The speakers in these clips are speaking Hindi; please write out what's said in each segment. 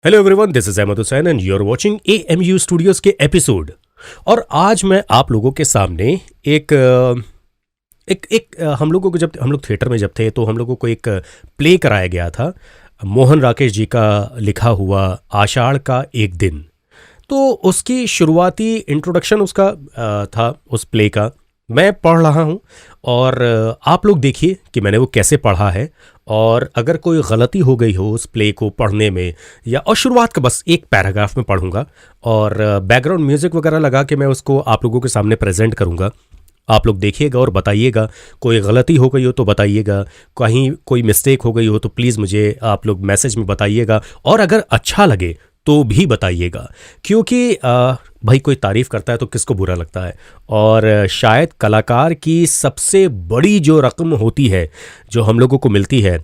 Hello everyone, this is Ahmed Hussain and you are watching AMU studios के एपिसोड। और आज मैं आप लोगों के सामने हम लोगों को, जब हम लोग थिएटर में जब थे तो हम लोगों को एक प्ले कराया गया था, मोहन राकेश जी का लिखा हुआ आषाढ़ का एक दिन। तो उसकी शुरुआती इंट्रोडक्शन उसका था, उस प्ले का मैं पढ़ रहा हूँ। और आप लोग देखिए कि मैंने वो कैसे पढ़ा है, और अगर कोई गलती हो गई हो उस प्ले को पढ़ने में और शुरुआत का बस एक पैराग्राफ में पढ़ूंगा और बैकग्राउंड म्यूज़िक वगैरह लगा के मैं उसको आप लोगों के सामने प्रेजेंट करूंगा। आप लोग देखिएगा और बताइएगा, कोई गलती हो गई हो तो बताइएगा, कहीं कोई मिस्टेक हो गई हो तो प्लीज़ मुझे आप लोग मैसेज में बताइएगा, और अगर अच्छा लगे तो भी बताइएगा। क्योंकि भाई कोई तारीफ़ करता है तो किसको बुरा लगता है। और शायद कलाकार की सबसे बड़ी जो रकम होती है जो हम लोगों को मिलती है,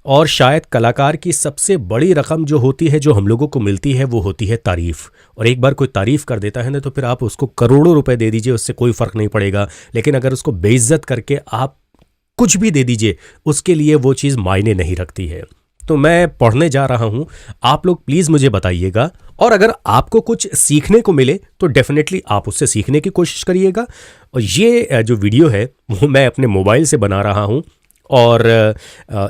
और शायद कलाकार की सबसे बड़ी रकम जो होती है जो हम लोगों को मिलती है, वो होती है तारीफ़। और एक बार कोई तारीफ़ कर देता है ना, तो फिर आप उसको करोड़ों रुपए दे दीजिए, उससे कोई फ़र्क नहीं पड़ेगा। लेकिन अगर उसको बेइज्जत करके आप कुछ भी दे दीजिए, उसके लिए वो चीज़ मायने नहीं रखती है। तो मैं पढ़ने जा रहा हूँ, आप लोग प्लीज़ मुझे बताइएगा। और अगर आपको कुछ सीखने को मिले तो डेफिनेटली आप उससे सीखने की कोशिश करिएगा। और ये जो वीडियो है वो मैं अपने मोबाइल से बना रहा हूँ, और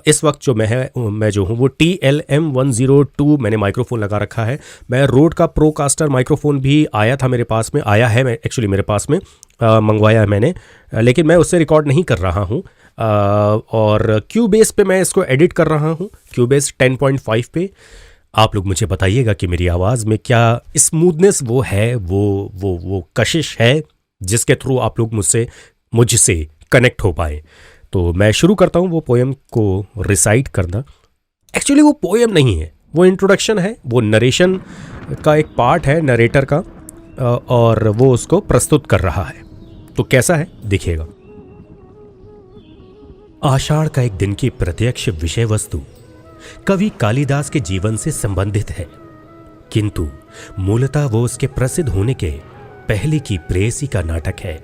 इस वक्त जो मैं जो हूँ वो TLM102 मैंने माइक्रोफोन लगा रखा है। मैं रोड का प्रोकास्टर माइक्रोफोन भी आया था मेरे पास में, आया है मैं एक्चुअली मेरे पास में, मंगवाया है मैंने, लेकिन मैं उससे रिकॉर्ड नहीं कर रहा हूँ। और क्यूबेस पे मैं इसको एडिट कर रहा हूँ, क्यूबेस 10.5 पे। आप लोग मुझे बताइएगा कि मेरी आवाज़ में क्या स्मूथनेस वो है, वो कशिश है जिसके थ्रू आप लोग मुझसे कनेक्ट हो पाए। तो मैं शुरू करता हूँ वो पोएम को रिसाइट करना। एक्चुअली वो पोएम नहीं है, वो इंट्रोडक्शन है, वो नरेशन का एक पार्ट है नरेटर का, और वो उसको प्रस्तुत कर रहा है। तो कैसा है देखिएगा। आषाढ़ का एक दिन की प्रत्यक्ष विषय वस्तु कवि कालिदास के जीवन से संबंधित है, किंतु मूलतः वो उसके प्रसिद्ध होने के पहले की प्रेयसी का नाटक है।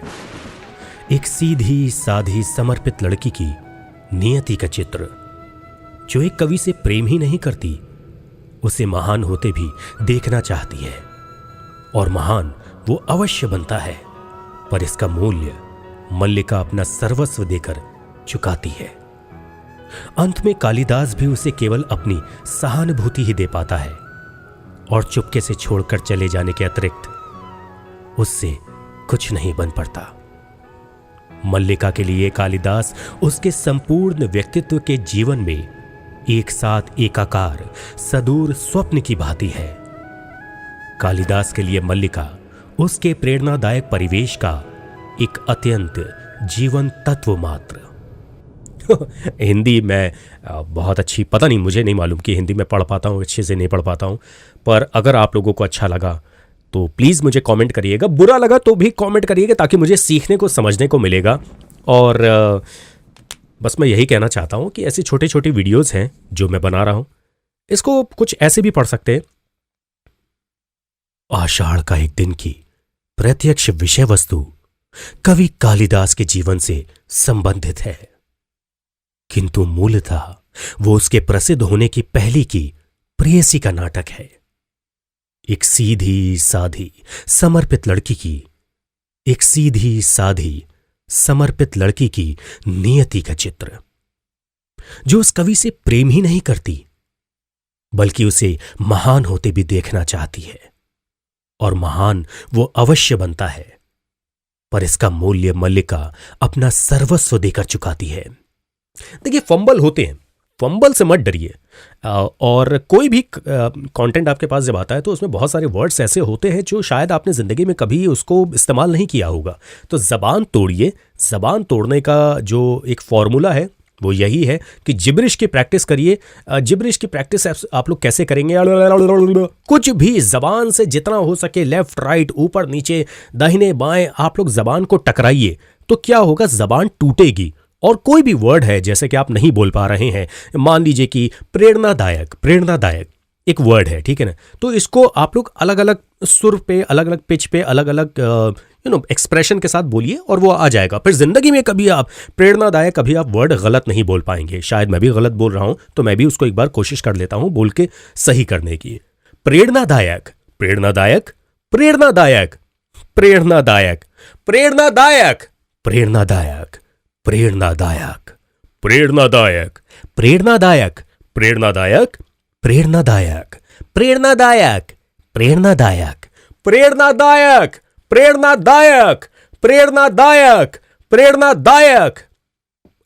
एक सीधी साधी समर्पित लड़की की नियति का चित्र, जो एक कवि से प्रेम ही नहीं करती, उसे महान होते भी देखना चाहती है। और महान वो अवश्य बनता है, पर इसका मूल्य मल्लिका अपना सर्वस्व देकर चुकाती है। अंत में कालिदास भी उसे केवल अपनी सहानुभूति ही दे पाता है, और चुपके से छोड़कर चले जाने के अतिरिक्त उससे कुछ नहीं बन पड़ता। मल्लिका के लिए कालिदास उसके संपूर्ण व्यक्तित्व के जीवन में एक साथ एकाकार सदूर स्वप्न की भांति है। कालिदास के लिए मल्लिका उसके प्रेरणादायक परिवेश का एक अत्यंत जीवन तत्व मात्र। हिंदी में बहुत अच्छी, पता नहीं, मुझे नहीं मालूम कि हिंदी में पढ़ पाता हूँ, अच्छे से नहीं पढ़ पाता हूँ। पर अगर आप लोगों को अच्छा लगा तो प्लीज़ मुझे कमेंट करिएगा, बुरा लगा तो भी कमेंट करिएगा, ताकि मुझे सीखने को समझने को मिलेगा। और बस मैं यही कहना चाहता हूँ कि ऐसी छोटी छोटी वीडियोज़ हैं जो मैं बना रहा हूँ, इसको कुछ ऐसे भी पढ़ सकते हैं। आषाढ़ का एक दिन की प्रत्यक्ष विषय वस्तु कवि कालिदास के जीवन से संबंधित है, किंतु मूलतः वो उसके प्रसिद्ध होने की पहली की प्रेयसी का नाटक है। एक सीधी साधी समर्पित लड़की की नियति का चित्र, जो उस कवि से प्रेम ही नहीं करती, बल्कि उसे महान होते भी देखना चाहती है। और महान वो अवश्य बनता है, पर इसका मूल्य मल्लिका अपना सर्वस्व देकर चुकाती है। देखिए, फंबल होते हैं, फंबल से मत डरिए। और कोई भी कंटेंट आपके पास जब आता है तो उसमें बहुत सारे वर्ड्स ऐसे होते हैं जो शायद आपने ज़िंदगी में कभी उसको इस्तेमाल नहीं किया होगा। तो ज़बान तोड़िए। ज़बान तोड़ने का जो एक फॉर्मूला है वो यही है कि जिब्रिश की प्रैक्टिस करिए। जिब्रिश की प्रैक्टिस आप लोग कैसे करेंगे? कुछ भी ज़बान से जितना हो सके, लेफ्ट राइट, ऊपर नीचे, दाहिने बाएं, आप लोग ज़बान को टकराइए। तो क्या होगा? ज़बान टूटेगी। और कोई भी वर्ड है जैसे कि आप नहीं बोल पा रहे हैं, मान लीजिए कि प्रेरणादायक एक वर्ड है, ठीक है ना, तो इसको आप लोग अलग अलग सुर पे, अलग अलग पिच पे, अलग अलग एक्सप्रेशन के साथ बोलिए और वो आ जाएगा। फिर जिंदगी में कभी आप प्रेरणादायक, कभी आप वर्ड गलत नहीं बोल पाएंगे। शायद मैं भी गलत बोल रहा हूं, तो मैं भी उसको एक बार कोशिश कर लेता हूं बोल के सही करने की। प्रेरणादायक, प्रेरणादायक, प्रेरणादायक, प्रेरणादायक, प्रेरणादायक, प्रेरणादायक, प्रेरणादायक, प्रेरणादायक, प्रेरणादायक, प्रेरणादायक, प्रेरणादायक, प्रेरणादायक, प्रेरणादायक, प्रेरणादायक, प्रेरणादायक, प्रेरणादायक, प्रेरणादायक।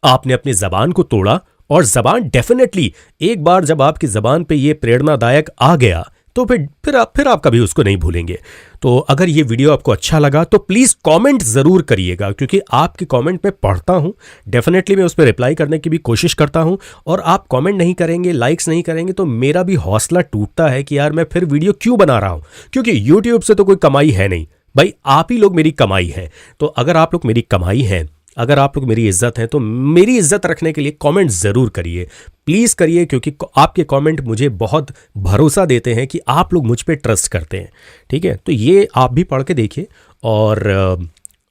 आपने अपनी जबान को तोड़ा, और जबान डेफिनेटली एक बार जब आपकी जबान पे ये प्रेरणादायक आ गया तो फिर आप कभी उसको नहीं भूलेंगे। तो अगर ये वीडियो आपको अच्छा लगा तो प्लीज़ कमेंट ज़रूर करिएगा, क्योंकि आपकी कमेंट मैं पढ़ता हूँ, डेफिनेटली मैं उस पर रिप्लाई करने की भी कोशिश करता हूँ। और आप कमेंट नहीं करेंगे, लाइक्स नहीं करेंगे तो मेरा भी हौसला टूटता है कि यार मैं फिर वीडियो क्यों बना रहा हूँ, क्योंकि यूट्यूब से तो कोई कमाई है नहीं भाई, आप ही लोग मेरी कमाई है। तो अगर आप लोग मेरी कमाई हैं, अगर आप लोग मेरी इज्जत हैं, तो मेरी इज्जत रखने के लिए कमेंट ज़रूर करिए, प्लीज़ करिए, क्योंकि आपके कमेंट मुझे बहुत भरोसा देते हैं कि आप लोग मुझ पे ट्रस्ट करते हैं। ठीक है, तो ये आप भी पढ़ के देखिए, और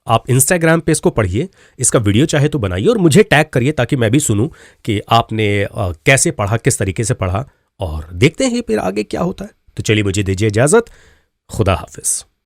आप इंस्टाग्राम पे इसको पढ़िए, इसका वीडियो चाहे तो बनाइए और मुझे टैग करिए ताकि मैं भी सुनूं कि आपने कैसे पढ़ा, किस तरीके से पढ़ा, और देखते हैं फिर आगे क्या होता है। तो चलिए मुझे दीजिए इजाज़त, खुदा हाफिज़।